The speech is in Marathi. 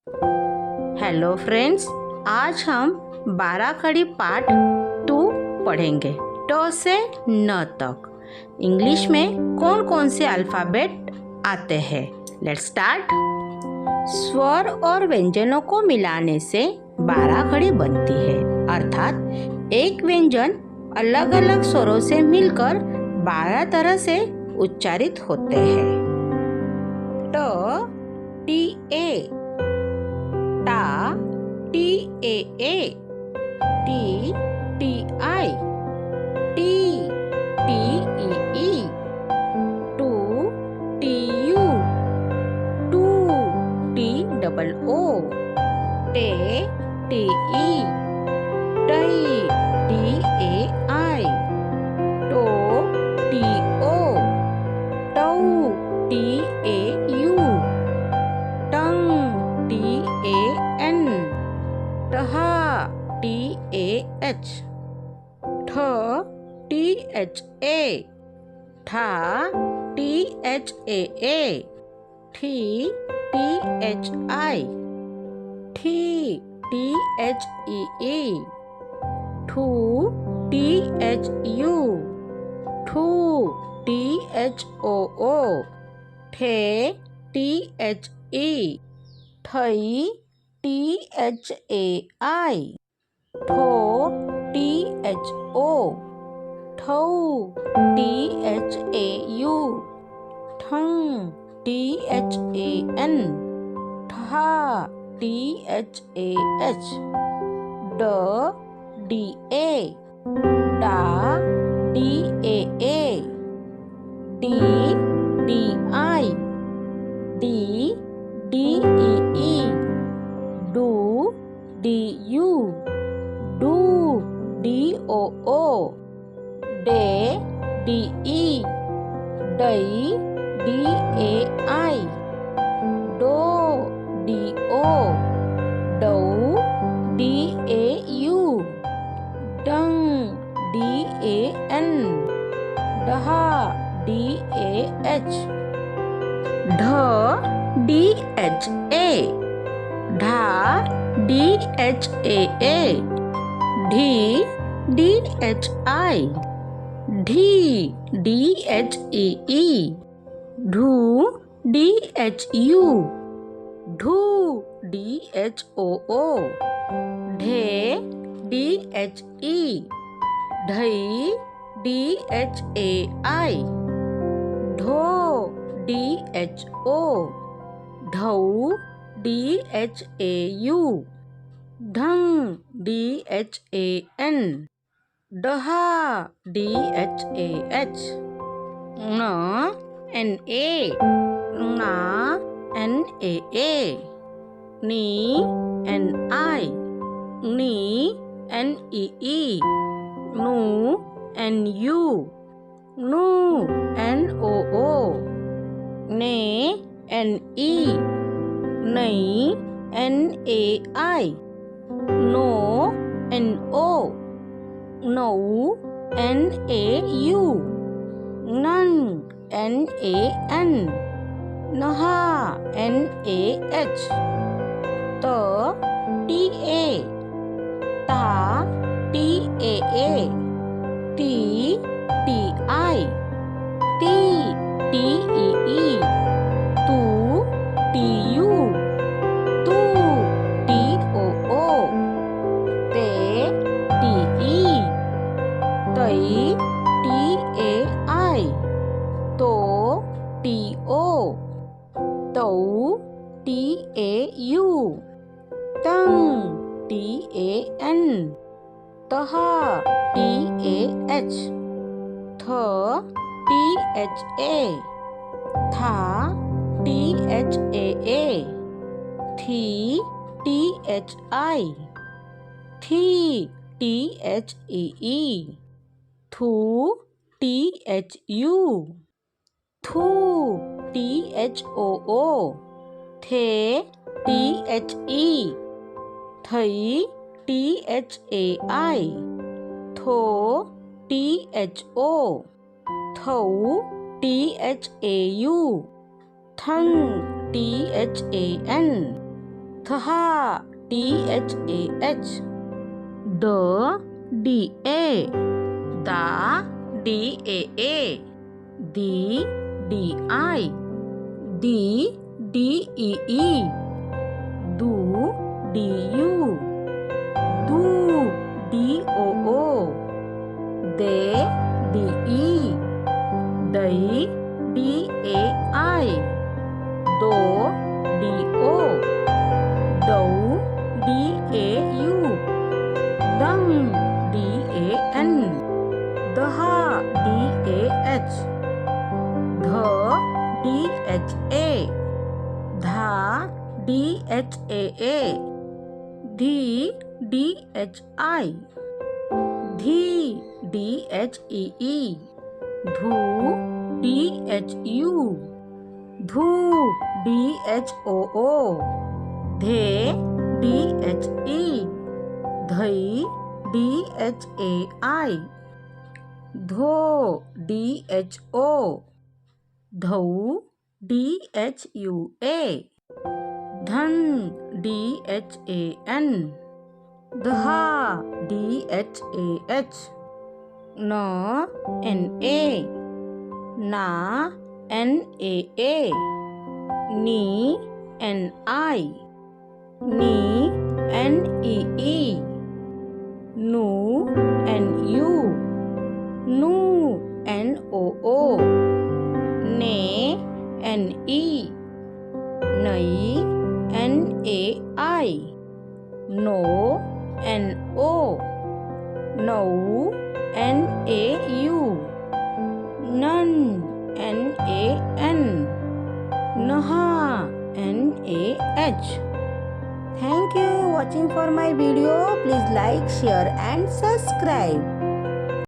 हेलो फ्रेंड्स, आज हम 12 खड़ी पाठ 2 पढ़ेंगे। ट से न तक इंग्लिश में कौन कौन से अल्फ़ाबेट आते हैं। Let's start. स्वर और व्यंजनों को मिलाने से 12 खड़ी बनती है, अर्थात एक व्यंजन अलग अलग स्वरों से मिलकर 12 तरह से उच्चारित होते हैं। ट टी ए, टा टी ए ए, टी टी आई, टी टी ई ई, टू टी यू, टू टी डबल ओ, टे टी ई, टई टी ए आई, टो टी ओ, टऊ टी ए यू, टंग टी ए एन, टहा टी ए एच, ठ टी एच ए, ठा टी एच ए ए, ठी टी एच आई, ठी टी एच ई ई, ठू टी एच यू, ठू टी एच ओ ओ, ठे टी एच ई, ठई टी एच ए आई, ठो टी एच ओ, ठऊ टी एच ए यू, ठंग टी एच ए एन, ठा टी एच ए एच, ड डी ए, डा डी ए ए, डी डी आई, डी डी ई ई, डू डी यू, डू डी ओ ओ, डे D E, die D A I, डो डी ओ, डऊ डी ए यू, डंग डी ए एन, डहा डी ए एच, ढ डी एच ए, ढा डी एच ए ए, ढी डी एच आई, ढी डी एच ई ई, ढू डी एच यू, ढू डी एच ओ ओ, ढे डी एच ई, ढई डी एच ए आई, ढो डी एच ओ, ढऊ डी एच ए यू, ढंग डी एच ए एन, डहा डी एच ए एच, न एन ए, ना एन ए ए, नी एन आई, नी एन ई ई, नू एन यू, नू एन ओ ओ, ने एन ई, नई एन ए आई, नो एन ओ, नऊ एन ए यू, नन एन ए एन, नहा एन ए एच, त टी ए, ता टी ए ए, टी टी आई, टी टी ई ई, तू टी यू, तू टी ओ ओ, ते टी ई, तई टी ए आई, तो टी ओ, तऊ टी ए यू, तंग टी ए एन, तहा टी ए एच, थ टी एच ए, था टी एच ए ए, थी टी एच आई, थी टी एच ई ई, थू टी एच यू, थू टी एच ओ ओ, थे टी एच ई, थई टी एच ए आई, थो टी एच ओ, थऊ टी एच ए यू, थंग T H A N, Tha, THAH. DA, Da, DAA. Di, DI. DEE. Do, DU. Do, DOO. De, DE. Dai, DAI. Do, DO. Dou, DAU. Dang, DAN. Daha, DAH. Dha, DHA. Dha, DHAA. Dhi, DHI. Dhi, DHEE. Dhu, DHU. Dhu, DHOO. Dhe, DHE. Dhai, DHAI. Dho, DHO. Dhau, DHUA. Dhan, DHAN. Dha, DHAH. Na, NA. Na, NAA. Ni, NI. Ni, NEE. Nu, NU. Nu, NOO. Ne, NE. Nai, NAI. No, NO. No, NAU. Nun, NAN. Naha, NAH. Thank you watching for my video. Please like, share and subscribe.